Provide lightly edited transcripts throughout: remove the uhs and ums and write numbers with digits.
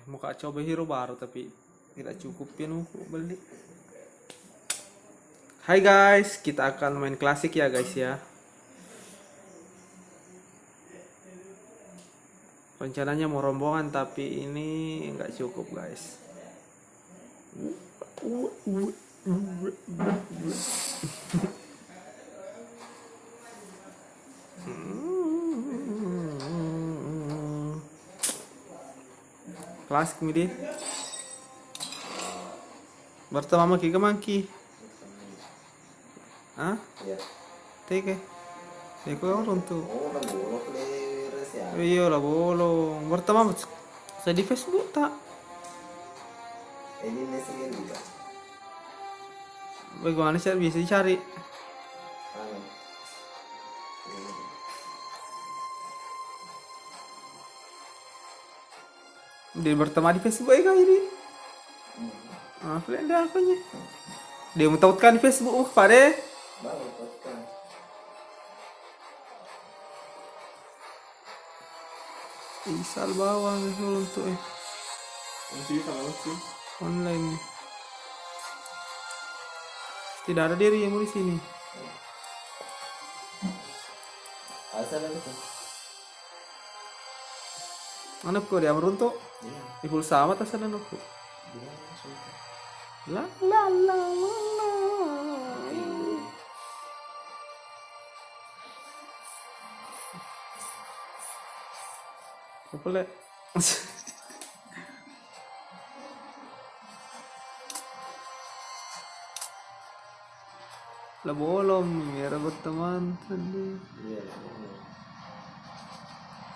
mau coba hero baru tapi tidak cukup ya beli. Hai guys, kita akan main klasik ya guys ya. Rencananya mau rombongan tapi ini nggak cukup guys. Klasik midi. Bertemu Maki ke Maki. Hah? Iya. Teke. Teke orang tuh. Oh, lah bolong players ya. Iya lah bolong. Bertemu saya di Facebook tak. Ini sih juga. Bagaimana sih bisa dicari? Anu. Dia berteman di Facebook ya ini. Ah, friend dia apanya? Dia mentautkan di Facebook pada. Baru podcast. Isal bawang untuk Masih sama sih. online. Tidak ada diri yang di sini. Asal itu. Mana kok dia meruntuk? Iya. Di pulsa amat asal aku. Dia suka. La la la la la. Apa le? Lah bolong, biar berteman tadi. Iya.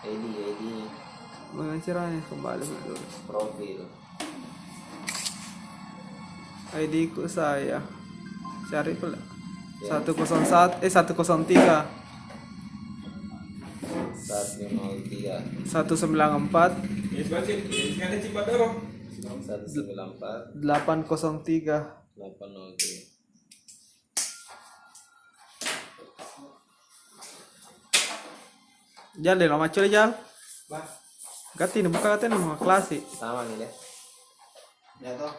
ID Bagaimana caranya kembali dulu? profil. ID ku saya. Cari pula. Ya. 101 103 103 194 Ya sebagai ini ada Cipadoro. 194 803. 803. Jal deh, lama cuy jal. Bah, Gati nih buka katanya mau klasi. Sama nih deh. Ya toh.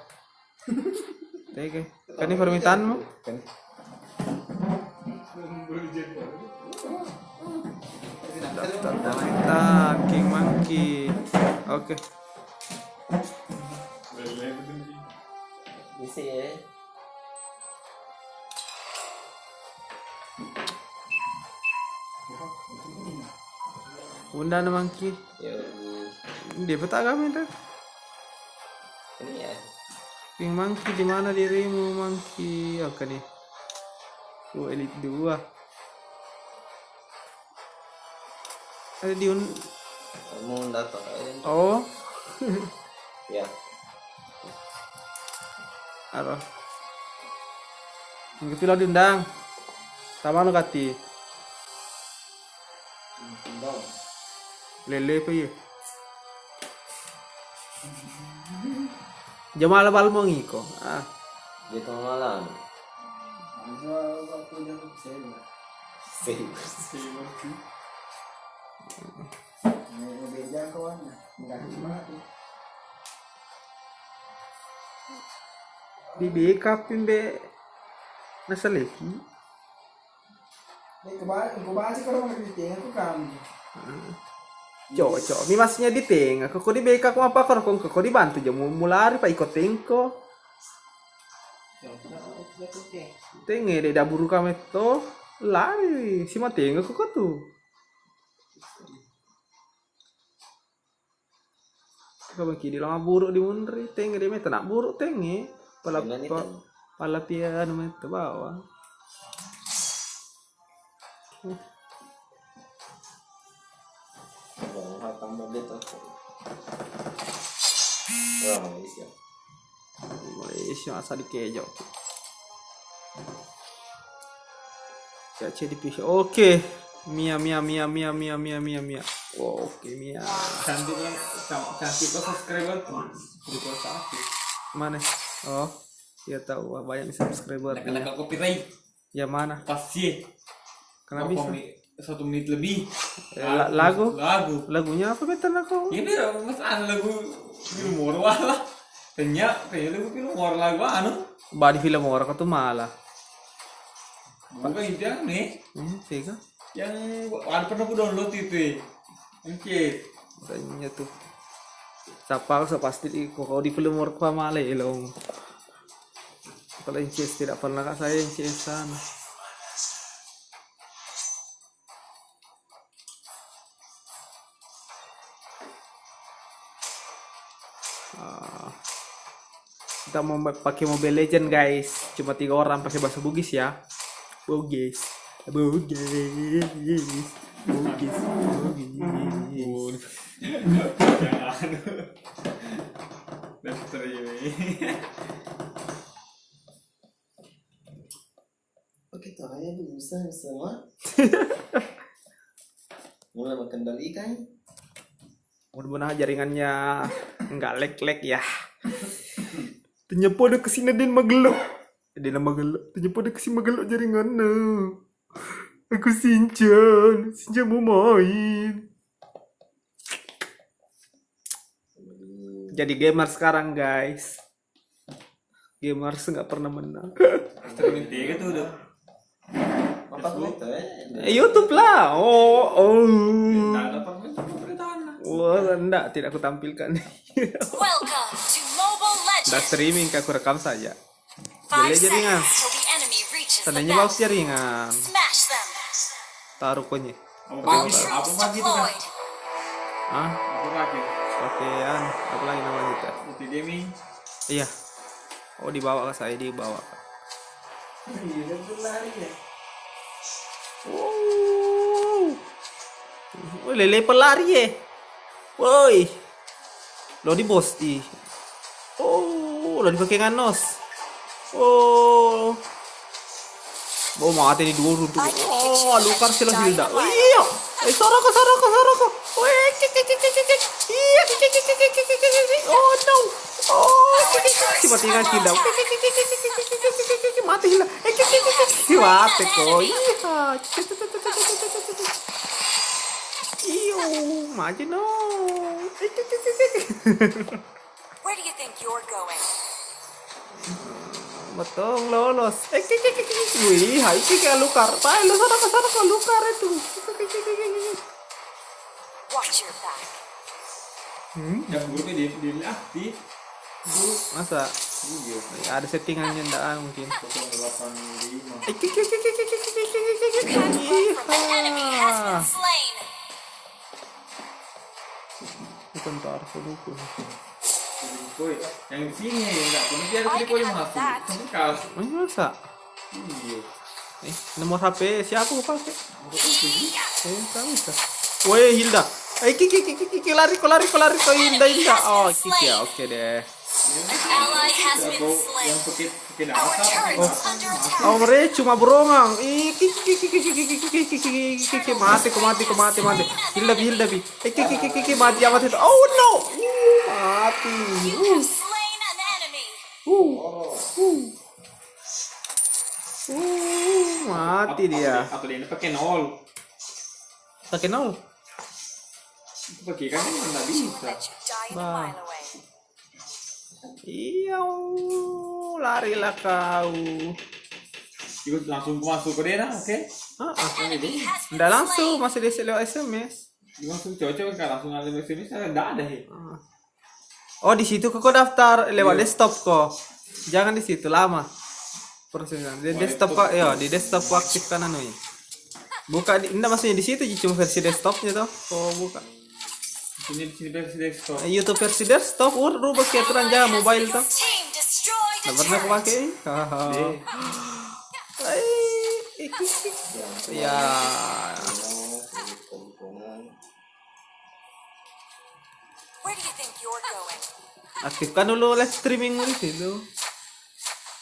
Tege. Kan ini permintaanmu. Kan. Daftar permintaan King Monkey. Oke. Bisa ya. Undang Monkey. Ya. Dia peta kami dah. Ini ya. King Monkey di mana dirimu Monkey? Oke nih. Elite 2. Ada di Mau datang aja. Oh. Ya. Aduh. Mungkin pilih diundang. Sama lo kati. Lele apa ya? Jamal balmo ngiko. Ah. Di tengah malam. Sih. Di backup be nasa leki. Cocok, mi masnya di tengah. Kau di backup apa kau di bantu jamu mulari pa ikut tengko. Tengah deh daburu kami to lari si matenga kau tuh. Kau bagi di lama buruk di munri tengah dia meta nak buruk tengah. Pala pian meta bawah. Tambah gitu. Wah, Malaysia. Malaysia asal di kejo. Kaca di pisau. Oke. Mia. Oke, Mia. cantik kok subscriber tuh. Di kota aku. Mana? Oh, dia tahu wah, banyak subscriber. Kena copyright. Ya mana? Pasti. Kenapa bisa? 1 menit lebih. Lagu? Lagu. Lagunya apa betul aku? Ya biar masalah lagu Film horor lah. Kayaknya lebih film horor lah gua anu. Ba di film horor tuh malah. Bukan itu yang nih. Sega. Yang ada pernah gua download itu. Oke. Kayaknya tuh. Siapa pasti kalau di film horor kok malah elong. Kalau yang CS tidak pernah kak saya yang CS sana. Kita mau pakai Mobile Legend guys, cuma 3 orang pakai bahasa Bugis ya. Bugis. Jangan. Daftar ini. Oke, tuh aja bisa semua. Mulai mengendalikan. Mudah-mudahan jaringannya nggak lag ya. Ternyata ada kesini dan magelok. Dia magelok. Ternyata ada kesini magelok jaringannya. Aku Sinchan mau main. Jadi gamer sekarang guys. Gamers nggak pernah menang. Streaming tiga tuh udah. Apa tuh itu YouTube lah. Tidak ada pemerintahan. Wah, tidak aku tampilkan. Welcome to Mobile Nggak Legends. streaming, aku rekam saja. 5 jaringan. seconds till the enemy reaches the Tandanya bagus battlefield. jaringan. Smash them. Taruh konye. Apa All lagi? Apa troops lagi tuh kan? deployed. Ah, Apa lagi? pakaian. Apa lagi namanya itu? Multi gaming. Iya. Oh, dibawa ke saya, dibawa. Iya, berlari ya. Woi, lele pelari ya. Woi. Lo di bosti. Oh, lo dipakai nganos. Oh. Mau mati di dua untuk. Oh, lukar sila Hilda. Oh, iya. Soroko. Woi, iya. Oh no. Oh, mati nggak Hilda. Mati Hilda. Mati kok. Iya. Iyo, maju no. Where do you think you're going? Betul lolos. Wih, hai kayak lukar. Pai, lu sana lukar itu. Watch your back. Yang buruknya di aktif. Masa? Iya. Ada settingannya enggak mungkin. 085. Confirm from the enemy has been slain. Bukan tar dulu. Boy, yang sini ya enggak pernah dia ada klik yang masuk. Sampai kau. Masa? Iya. Nomor HP siapa gua pakai? Kamu bisa. Woi, Hilda. Kiki lari ko Hilda. Oh, Kiki ya, oke deh. An ally has been Yang slain. pakai Our data. turret is under attack. Oh, mereka cuma berongang. Kiki mati. Hilda bi. Kiki mati itu. Oh no. Mati. You have slain an enemy. Mati dia. Atau dia pakai 0. Pakai nol. Pakai kan enggak bisa. Let you die in a Bah. mile away. Iya, larilah kau. Ikut langsung masuk ke dia, oke? Enemy has been Nggak langsung, slain. masih di lewat SMS. Langsung cocok kan langsung ada SMS enggak ada ya. Oh, di situ kok daftar lewat desktop kok. Jangan di situ lama. Prosesnya di desktop kok, ya di desktop kok aktifkan anunya. Buka di, enggak maksudnya di situ cuma versi desktopnya tuh. Oh, buka. Di sini versi desktop. YouTube versi desktop, rubah aturan jangan mobile tuh. Team destroyed a Nggak pernah aku turret. pakai. Ya. Where do you think you're going? Aktifkan dulu live streaming di situ.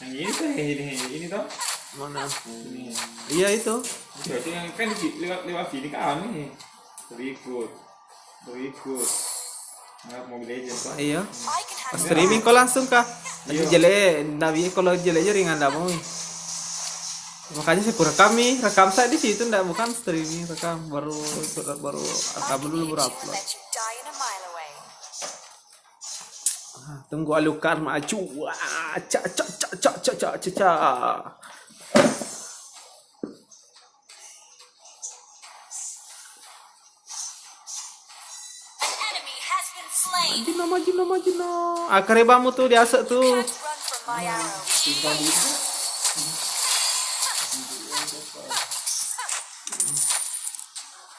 Yang ini tuh ini tuh. Mana? Ini. Iya itu. Cocok yang kan lewat sini kan nih. Berikut. Nggak Mobile Legends tuh. Iya. I can handle Streaming kok langsung kah? Nanti Iya. jelek, nabi kalau jelek jaringan enggak mau. Makanya saya rekam saya di situ enggak, bukan streaming, rekam baru rekam dulu baru to upload. let you die in a mile away. Tunggu Alucard maju. Wah, cak cak cak cak cak cak cak cak. An enemy has been slain. Maju no. Karebamu tuh diasek tuh. Can't run from my arrow.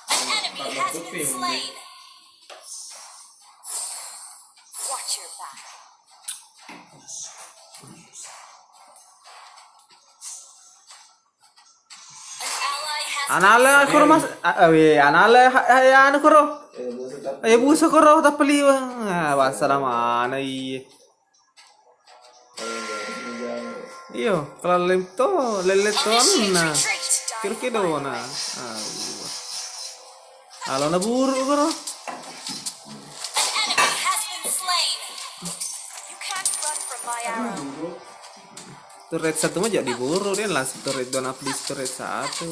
An enemy has been slain. Watch your back. An ally has Anala kuro mas, anala ya anu kuro. Busa tak. Ay buso kuro tapali wa. Basa naman ay. Iyo, kalau lelito na. Kiro na. Alo na buru kuro. An enemy has been slain. You can't run from my arrow. Turret satu aja diburu dia langsung turret don up di turret satu.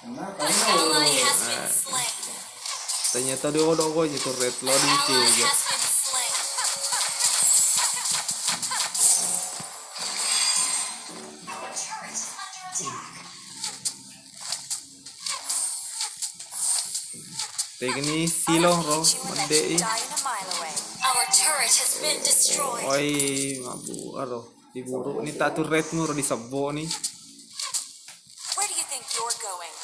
An ally has been slain. Ternyata dia udah gue aja turret loading kill Ally aja. has been slain. Tegni silo ro You will let made. you die in a mile away. Our turret has been destroyed. Oi, mabu aro diburu ni tak turretmu ro disebo nih. Where do you think you're going?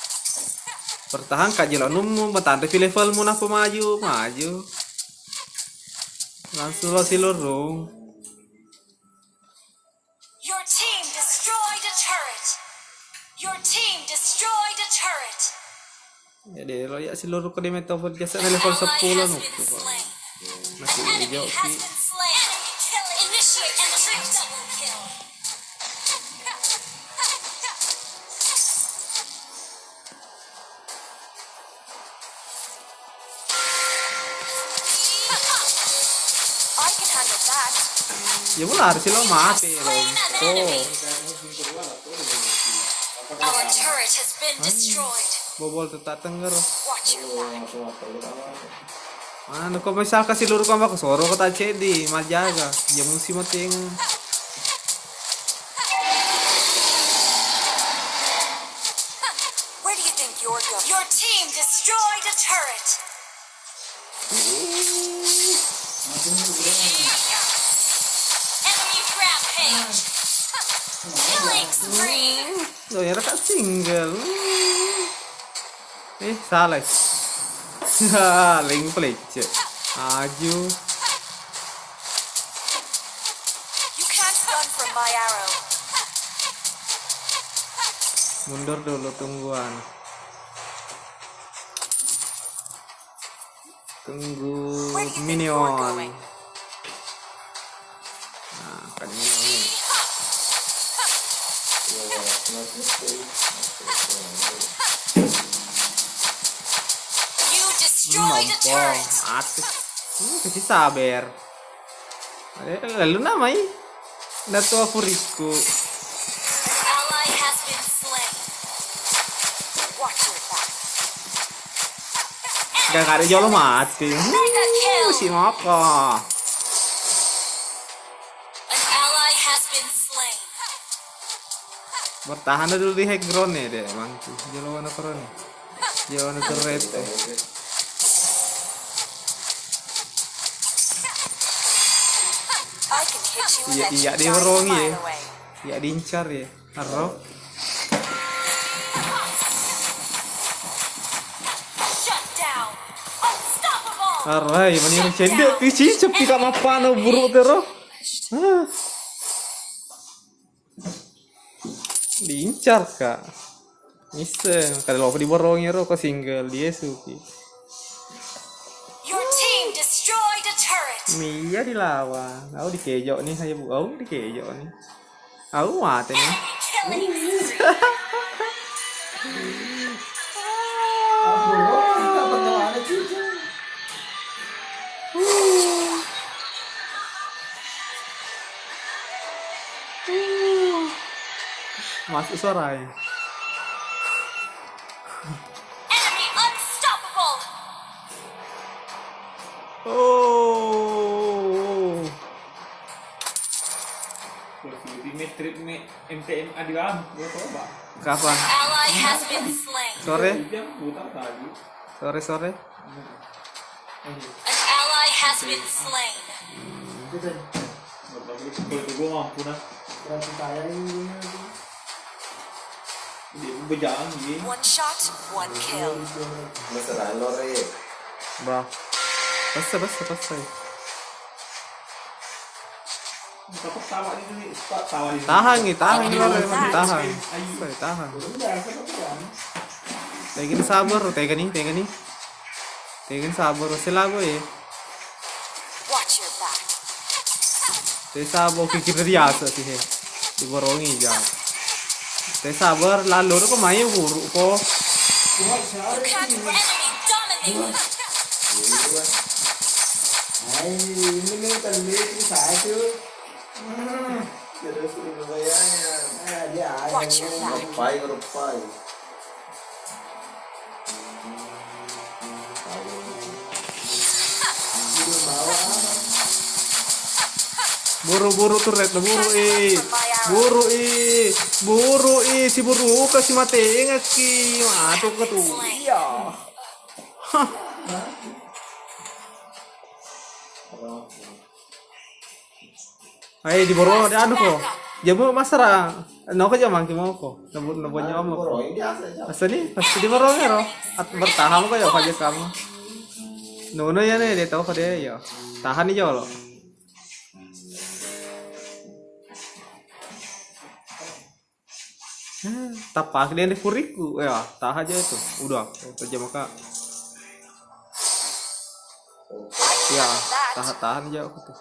Pertahan kaji lo numu bertahan review levelmu nah maju. Langsung lo silurung. Your team destroyed a turret. Your team destroyed a turret. Jadi lo ya silurung ke di metafor jasa na An level 10 ally has no. been slain. Masih Enemy hijau has ki. been slain. Enemy kill. Initiate and double kill. I can handle that. Ya benar sih lo mati lo. Slain an Oh, enemy. Our turret has been destroyed. bobol tetap tengger. Watch your back. Ano ko misal ka siluro ka ba soro ko ta chedi majaga. Ya musim mating. Where do you think you're going? Your team destroyed a turret. Enemy rampage. Killing spree. Lo ya rekat single. Salah. Link plece. Aju. You can't run from my arrow. Mundur dulu tungguan. Tunggu Where do you think you're minion. going? Nah, kan minion ini. You destroyed a Nompong, turret. atus. Kasih sabar. Lalu namai. Datu Afuriku. An ally has been slain. Watch your back. Gak ada jolo mati. Mega kill. Si Moko. An ally has been slain. Bertahan dulu di high ground ya deh, emang tuh. Jolo mana keren. Jolo mana turret. I can hit you and Iya, let you iya, die dia a wrong mile ya. away. Ya diincar ya. Arro. Shut down. Unstoppable. Aray, maniru cendek pici sepi kak mapano buruk tero. Ah. Diincar kak. Miseng, kalau lo di borongnya ro ko single dia suki. Your team destroyed a turret. Mia dilawan. Aku dikejok nih saya bu. Aku dikejok nih. Aku mati nih. Enemy killing spree. Masuk suara ya. Enemy unstoppable. Oh. trip MTMA di bawah, gue coba. Kapan? Ally has been slain. Sore? Dia putar tadi. Sore? An ally has been slain. Itu Kalau gue mampu nah. berarti kaya ini. Dia berjalan gini. One shot, one kill. Masalah lore. Bro. Basta. Dapat tawa di sini, tawa di sini. Tahan nih lo Ayo. tahan. Tahan. Tegin sabar, tegin nih. Tegin sabar, sila gue ya. Watch your back. Te sabar kikir riasa sih he. Diborongi jam. Te sabar lalu ko main buru ko. You can't enemy dominating. Ay, ini nih terlihat di satu. Terus ini bayarnya. Dia ada. Watch your back. Rupai. Buru turret buru si buru kasih mate ingat ki matu ke tuh iya ayo di buru ada anu ko jamu masara no ko jamang ki mau ko nabunya kamu ko Ini biasa aja. pasti di buru ya ro bertahan ko ya aja kamu no ya nih dia tahu ko dia ya tahan aja lo. Tapak dia di furiku ya tah aja itu udah aja maka ya tahan aja aku tuh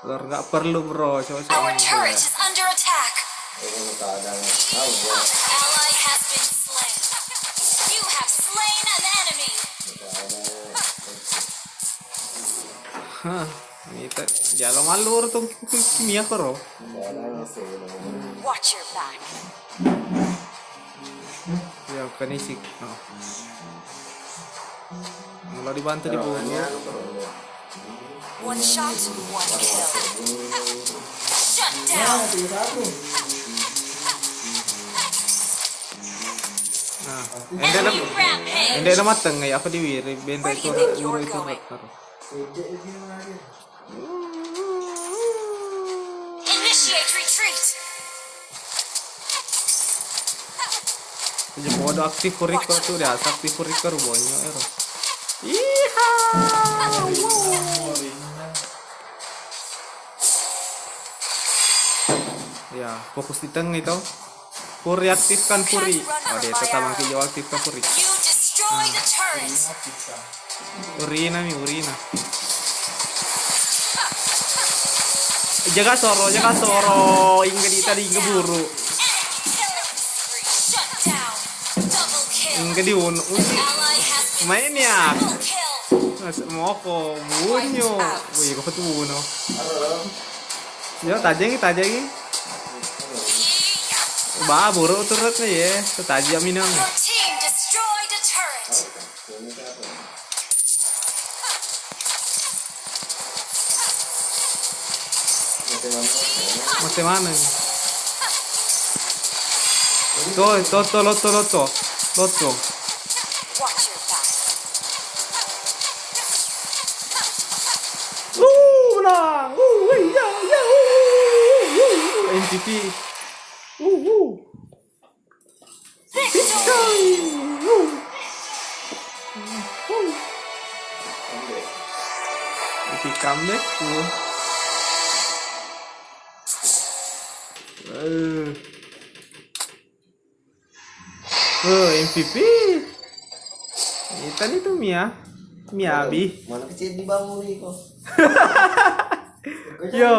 Lor nggak perlu bro coba Our turret is under attack. Ini keadaan tahu ya. An ally has been slain. You have slain an enemy. Itu jalan malur tuh kimia koro Watch your back. ya kanisik mulai dibantu di bawah One shot, one kill. Shut down. nah Enemy rampage. hindi na mateng ya aku diwiri benda itu buru itu taruh Initiate retreat. Jadi modo aktif furiko tuh dia aktif furiko rubonyo ero iha ya fokus di tengah itu Puri aktifkan Puri oh dia tetap makin jauh aktifkan Puri You destroy the turret. Urina jaga soro hingga di tadi keburu Enemy killing spree. Shut down. Double kill. hingga di Ally has been main ya double kill. moko bunyo wih kok tuh buno yo tajeng ba buru turut nih ya tajam ini Your team destroyed a turret. mate mana loto Watch your back. nah ya MVP Victory. Epic comeback tuh MVP itu Mia Abi Mana kecil dibangun nih kok. yo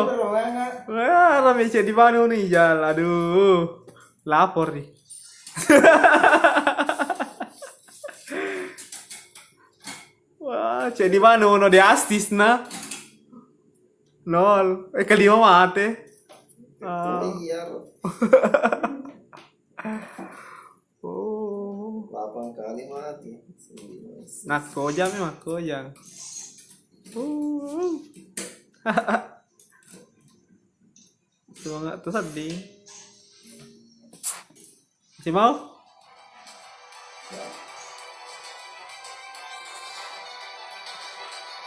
wah rame di mana nih jalan aduh lapor nih wah di mana no di astis na lol kelima mate Iya. oh 8 kali mati. nakojang Satu sedih. Masih mau?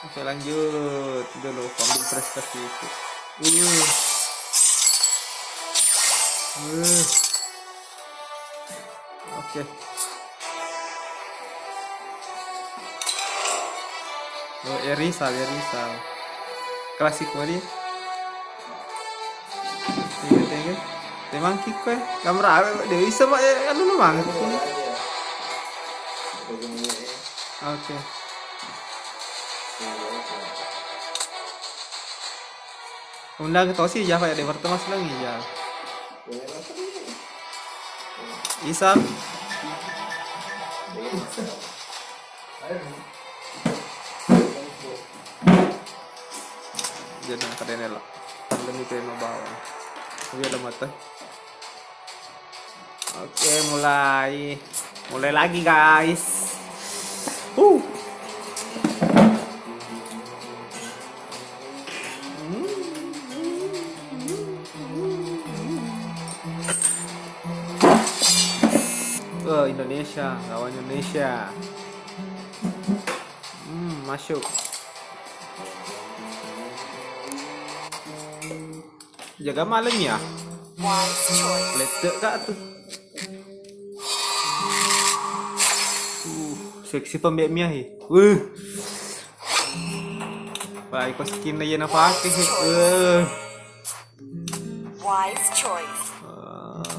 Oke lanjut dulu ambil prestasi itu. Oke. Oh, ya risal. Klasik mari. Tinggal. Memang kiko ya. Kamera dia bisa pak ya anu mang. Oke. Undang ke tosi ya pak ya di pertama lagi ya. Isak. Jadi keren lah. Demi kena bawa. Tapi ada mata. Oke, mulai lagi guys. Indonesia, lawan Indonesia. Masuk. Jaga malam ya. Wise choice. Ledek kak tuh. Seksi pembek mia hi. Baik kau skin aja nak pakai. Wise choice.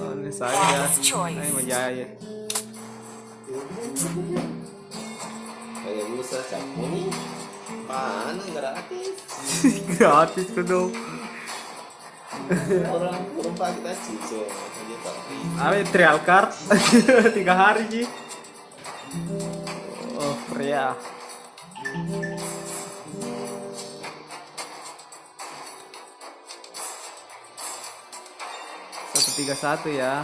Ini saya. Wise choice. Ini majaya. Kayak bisa campur nih. Mana gratis? Gratis tuh dong. Orang pak kita cico aja tapi. Ada trial card 3 hari ji. Oh pria. $131 ya.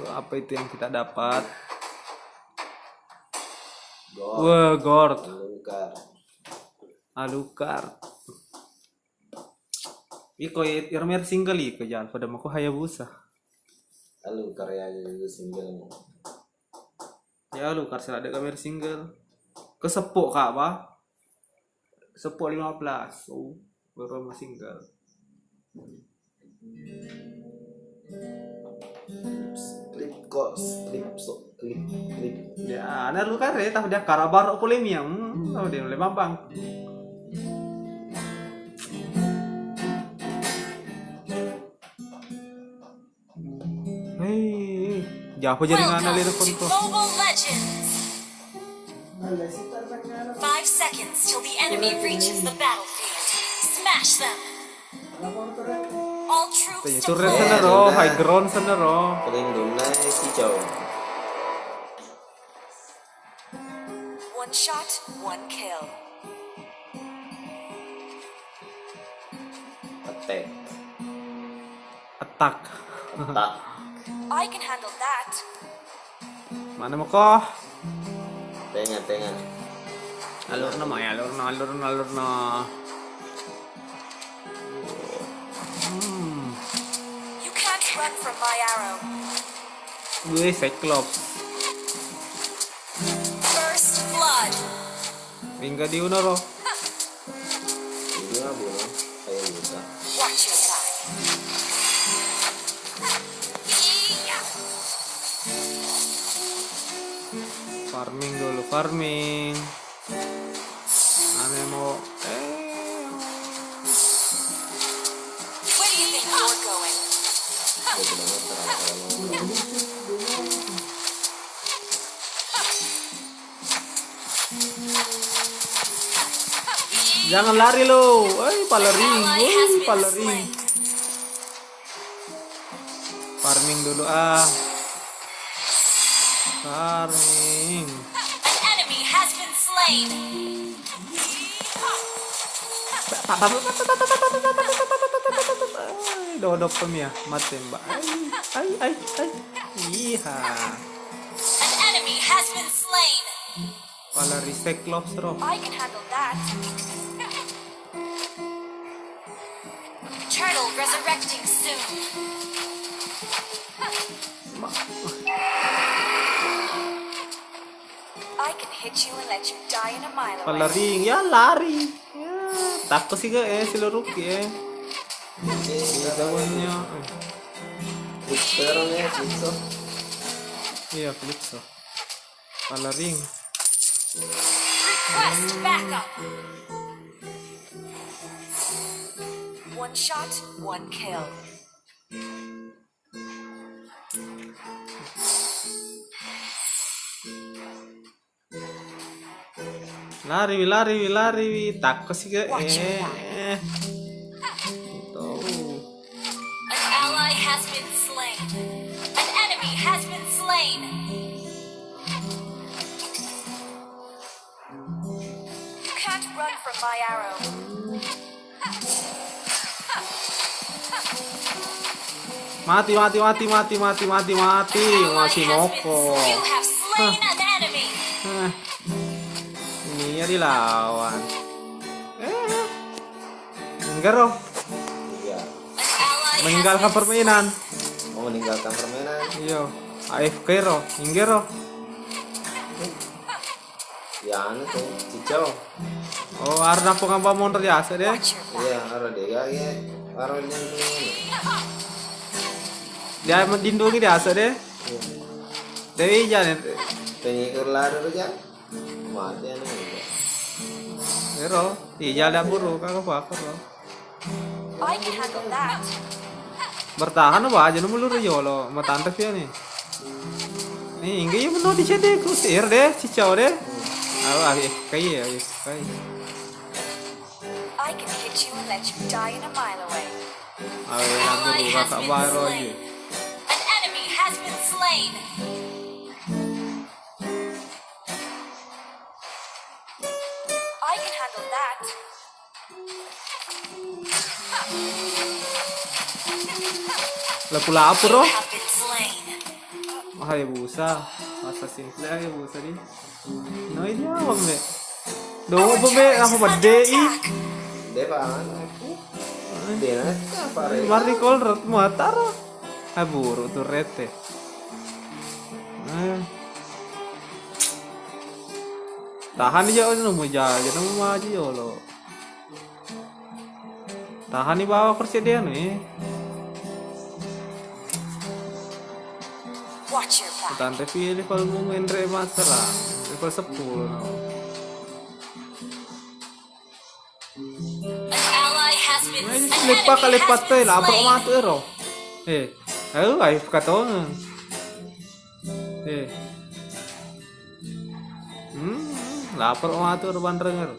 Apa itu yang kita dapat? Wah, Gord. Alucard. Iko irmer single iko jangan pada mau Hayabusa. Alucard ya itu single. Ya Alucard sih ada kamera single. Kesepuk kak apa? Sepuk 15. Oh, baru sama single. Klip. Ya, ada lu kan ya, tapi dia karabar polemia. Tahu dia mulai bambang. Hei, jauh jaringan Welcome ada to konto. Mobile Legends. 5 seconds till the enemy reaches the battlefield. Smash them. All troops Itu red deployed. sana ro, high ground sana ro. Perlindungan hijau. One shot, one kill. Attack. Attack. I can handle that. Mana mau kok? Tengah. Alur na. You can't run from my arrow. Gue Cyclops. First blood. Hingga di ro. Ini mah belum kayak bisa. Watch your back. Farming dulu, farming. Ane mau Where do you think you're going? jangan lari lo. Palaring, Ally has been palaring. slain. Farming dulu ah. Farming. An enemy has been slain. Dodok kami ya, mati mbak. Ay. Iya. An enemy has been slain. Pala respect lobster. I can handle that. Turtle resurrecting soon. I can hit you and let you die in a mile Pala away. ring, ya lari. Ya, takut sih gak sila rookie Zamannya. Pero niya, Chinso. Iya, Flixo. Pala ring. Request backup. One shot, one kill. Lari. Takut sih gak Tuh. An ally has been slain. An enemy has been slain. You can't run from my arrow. Mati. Masih moko. You have slain an enemy. Ini ya dilawan. Enggak Iya. An ally meninggalkan has been permainan. Mau meninggalkan permainan. Iya, AFK Inggero. Ya anu tuh, Cicau. Oh, arna pengamba monter biasa deh. Watch your back. Iya, ada deh ya. Arah yang ini. Dia mendindungi biasa deh. Iya. Dewi jangan. Penyikir lari aja. Mati anu. Ero, iya ada buru kagak apa lo. I can handle that. Bertahan apa aja mulur yo lo, mata antep ya nih. Nih, enggak ya benar di CD kusir deh, cicau deh. AFK ya, AFK. I can hit you and let you die in a mile away. Awe naburu kakak baru aja. An enemy has been slain. I can handle that. Lapula You bro. have been slain. Ay busa. Assassin play ay busa di. No idea me. Do Our ba me turret apa is ba under dei? attack. Dia pangan aku. Dia nasi apa re? Mari call rot mo taro. Ay buru tu rete. Tahan aja ano mo jaja na mo maji lo. Tahan di bawah kursi dia nih. Watch your back. Tante pilih kalau mau main remaster level 10 no. An ally has been Ay, an lepa ka enemy lepat has to been lapor slain. mato ero. Ayo AFK to. Lapor mato ero bandrenger.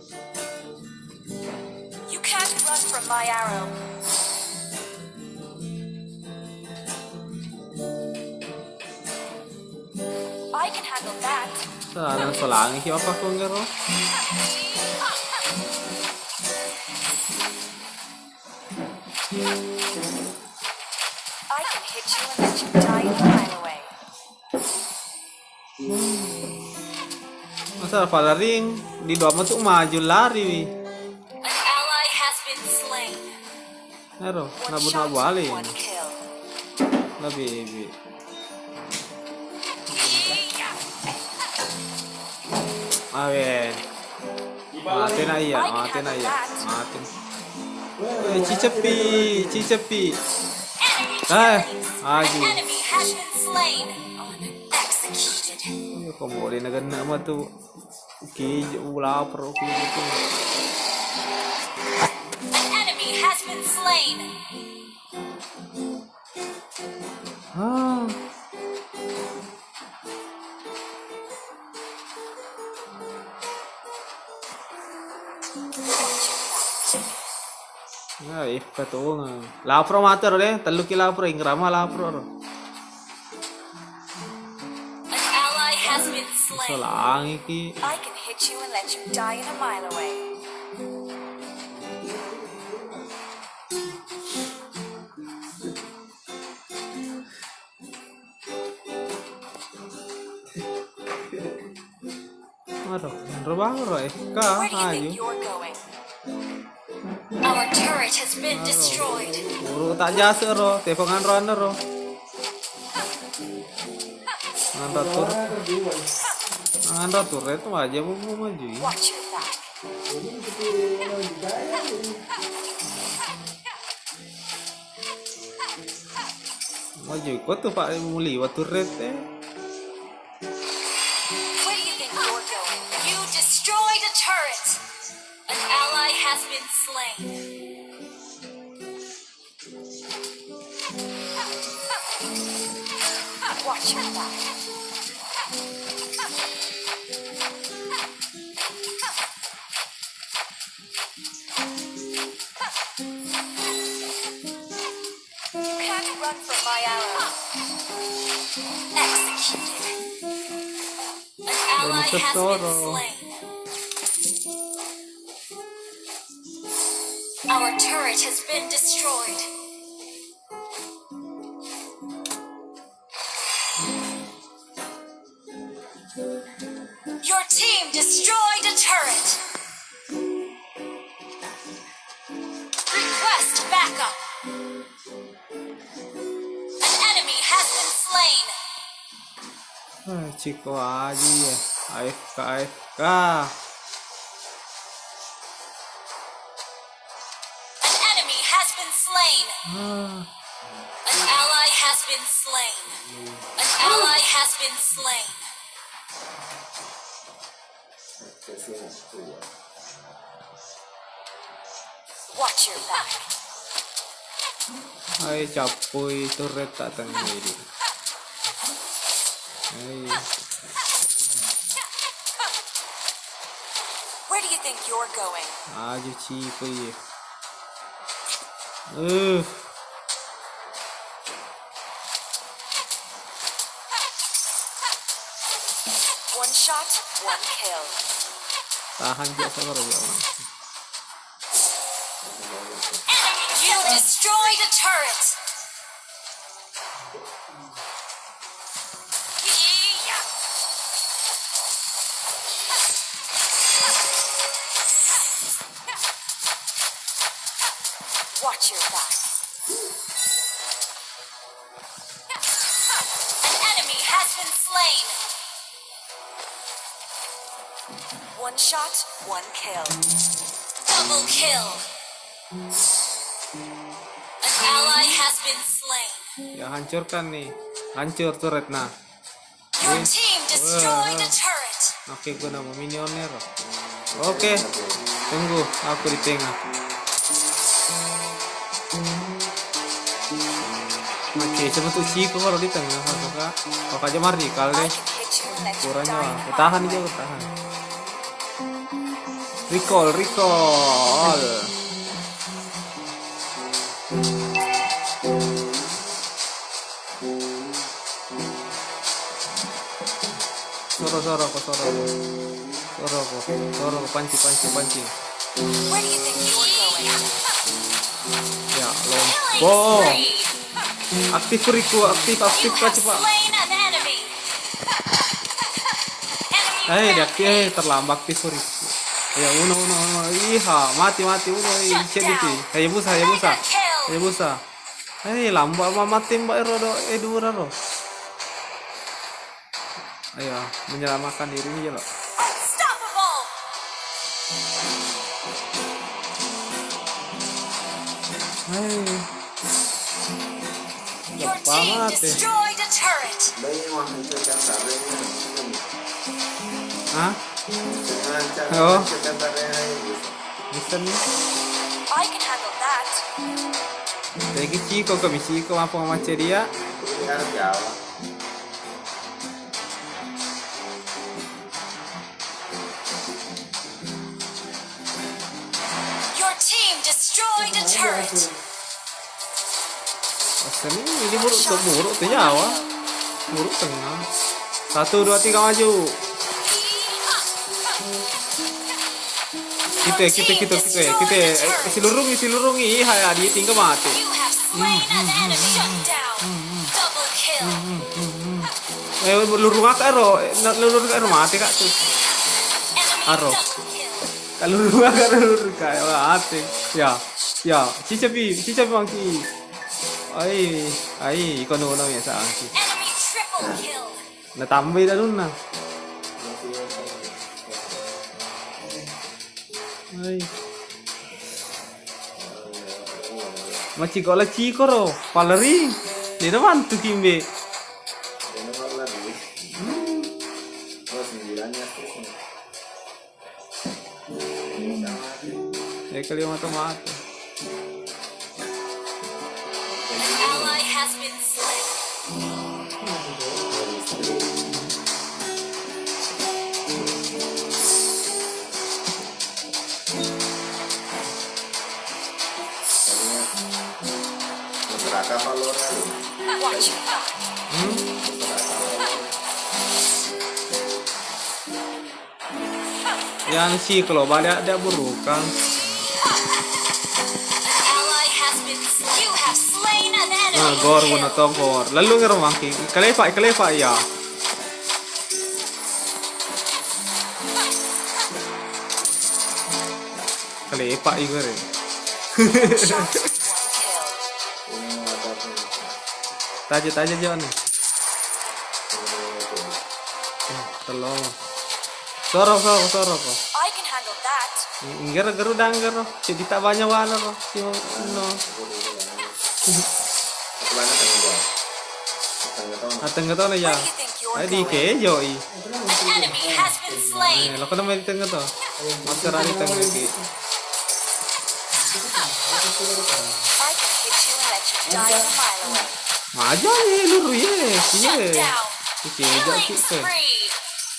You can't run from my arrow. I can handle that. Sa solangi ki apa ko ngero. I can hit you and let you die a mile away. Masa pala ring di dua mo tuh maju lari wi. An ally has been slain. Ero, One nabun shot, na bali. one kill. Na baby. Awen. Mati na iya, mati na iya. Mati. Cicepi. An Aju. enemy has been slain. Executed. Ayo kombo na gana mo tuh. Kijo ula pro kijo. An enemy has been slain. Ah. Ya, ifka to nga. Lapro mater deh, telu ki lapro ingrama lapro. An ally has been slain. Solangi ki. I can hit you and let you die in a mile away. Aduh, baru Where do you ayo. think you're going? Our turret has been destroyed. Buru tak jasa ro, tepongan ro anda ro. Anda tur, anda turret aja mau maju. Watch your back. Maju kau tuh Pak muli waktu turret Where do you think you're going? You destroyed a turret. An ally has been slain. Watch your back. You can't run from my arrow. Executed. An ally has been Toro. slain. Our turret has been destroyed. Your team destroyed a turret. Request backup. An enemy has been slain. Ciko aja ya. AFK. An enemy has been slain. An ally has been slain. An ally has been slain. Watch your back. Ay capoy turret tak tanggi. Ay, Where do you think you're going? aja Ciko ya. One shot, one kill. Tahan dia sabar ya. You destroyed a turret. Watch your back. An enemy has been slain. One shot, one kill. Double kill. An ally has been slain. Ya hancurkan nih. Hancur turret nah. Your team destroyed a turret. Oke, gue nama minioner. Oke, tunggu aku di tengah. Oke, sebetulnya Ciko kalau di tengah, kok aja mari kali I deh. can hit you and let you Kurangnya die. lah. Bertahan aja, bertahan. Recall. Soro panci. Where do you think you were going? Ya, Killing lompo. spree. Aktif Riku, aktif You Pak have cepat. slain an enemy. Enemy rampage. Terlambat aktif Riku. Ya, uno. Iha, mati uno. Cediti. Hayabusa. Kill. Lambat mati Mbak Erodo Eduraro. Ayo, menyelamatkan dirinya loh. Unstoppable. Your team Banget ya. destroyed a turret. Bayi menghancurkan tarenya. Hah? Menghancurkan Oh. tarenya. Bisa nih. I can handle that. Lagi Ciko mampu memaca dia. Ini harus Jawa. Your team destroyed a turret. Asan ini buruk tuh Jawa. Buruk tengah. 1, 2, 3 maju. Kita silurungi hai adi tinggal mati. You have slain an enemy. Shut down. Double kill. Lurung aka ero mati kak tuh. Aro. Double kill. Kaluru kayak ate. Ya. Ya, cicapi mangki. Ai, kono ya sa angki. Enemy triple kill. Natambay na nun na. Ay. Machiko la chiko ro. Palari. Di naman tu kimbe. Dia nomor lagi. Oh, 9-nya tuh. Kalima tomato. An ally has been slain. Masyarakat Valorant. Watch your back. Yan siklo, bali ada burukan. Ally has been slain. You have slain an enemy. Gor mo na to, gor. Lalo nga romangki. Kalefa ya. Kalefa igor eh. Shot, 1 kill. Ini ada tuh. Taja John. Tolong. Soro ko. I can handle that. Garu danggar. Jadi tak banyak warna ro. No. Kemana tanggung jawab? Ateng gato na ya. Where do you think you're Ay di going? ke joi. An enemy has been slain. Lako na may teng gato. Masarani teng lagi. I can hit you and let you die a mile away. Maja ni luru ye. Shut Ye. down. Iki jo Killing kita. spree.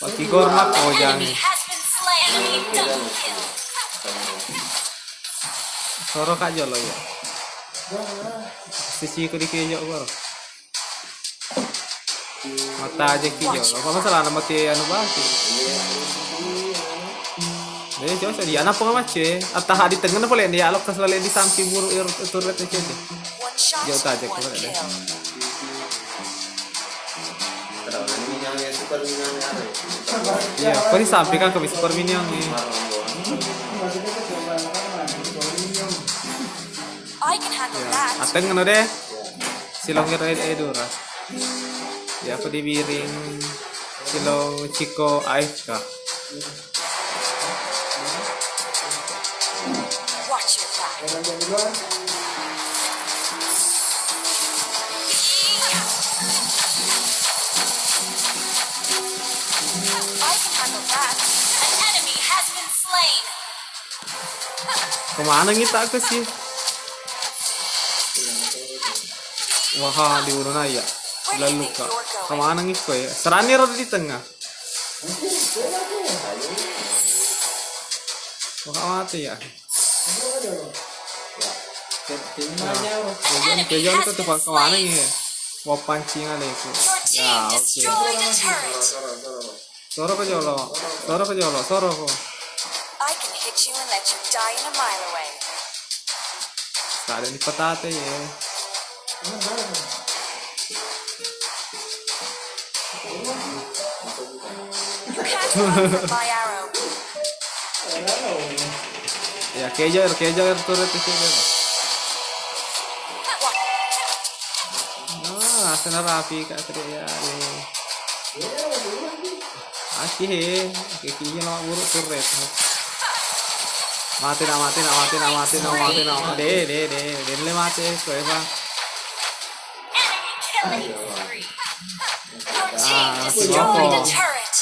Pati gormak An o jang. enemy has been slain. Enemy double kill. Soro ka jo lo ya. Sisi ko di kejo gor. Mata aja kijo. Apa masalah nama ti anu ba ki? Jo di anak po mace. Atah di tengah na pole dia alok kasale di sampi buru turret na kede. One shot, Jauh tak, Jack, 1 boleh deh. kill. Terus ini minyaknya super minyaknya ada. Iya, pari sampai kan ke super minion ni. I can handle that. Ateng ano deh? Silong edura. Ya aku dibiring silong Chico AFK. Watch your back. I can handle that. An enemy has been slain. Kemana ngita aku sih? Wah, di ulo na ya. Lalu ka. Kemana ngiko ya? Serani roda di tengah. Wah, mati ya. Kejo itu tuh kemana nih? Mau pancingan itu. Your team Ya, oke. destroyed a turret. Soro ko jolo. Soro ko. I can hit you and let you die in a mile away. Ada di patate ya. You can't run from my arrow. Ya kejo turret itu. Ah, sana rapi kak ya. Asih he, kikinya nama buruk turret. Mati na. De le mati ko Eva. Enemy killing spree. Your team Ah, destroyed a siapa? turret.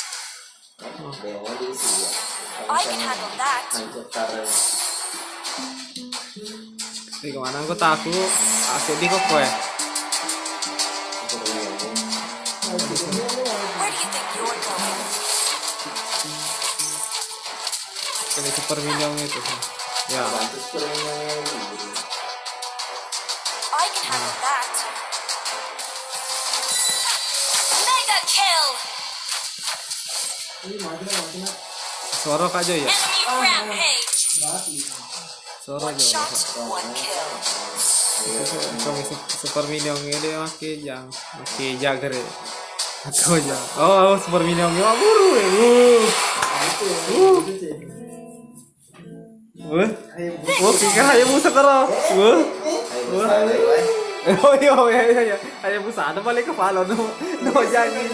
Dewa di sini. I can handle that. Hancur karena Di kemana aku taku? Asik di kok kowe. Where do you think you're going? Kali super minion itu. Ya. bantu sebenarnya. I can handle that. Mega kill. Soro kak Jo ya. Enemy rampage. Soro One Jo. shot, 1 kill. Kami super minion ini make jang. Make jagre. Aku aja. Oh, super minion. Ya buru. Wah. Wah, kira Hayabusa karo. Wah. Oh iya. Hayabusa ada balik ke palo no jangan.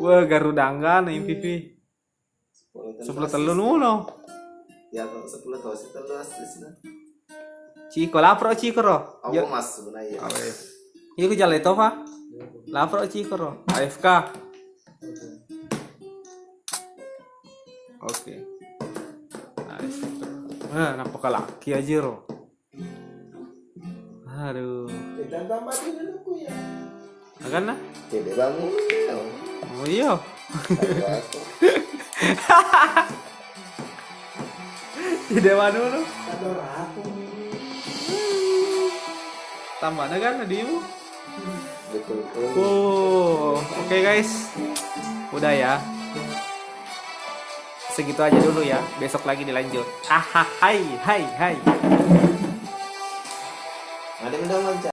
Wah, Garudangga na MVP. 10 telu nuno. Ya, 10 tosi telu asis na. Chico, lapro Chico ro. Aku masuk na ya. Iya ku jalan itu pak. Lapro Chico ro. AFK. Oke. Nampak laki aja ro. Aduh. Kita tambah dulu ku ya. Akan nah? Jadi bangun. Oh iya. Ide mana lu? Tambahnya kan adimu. Betul. Oke guys. Udah ya. Segitu aja dulu ya. Besok lagi dilanjut. Hai. Ada yang udah lancar.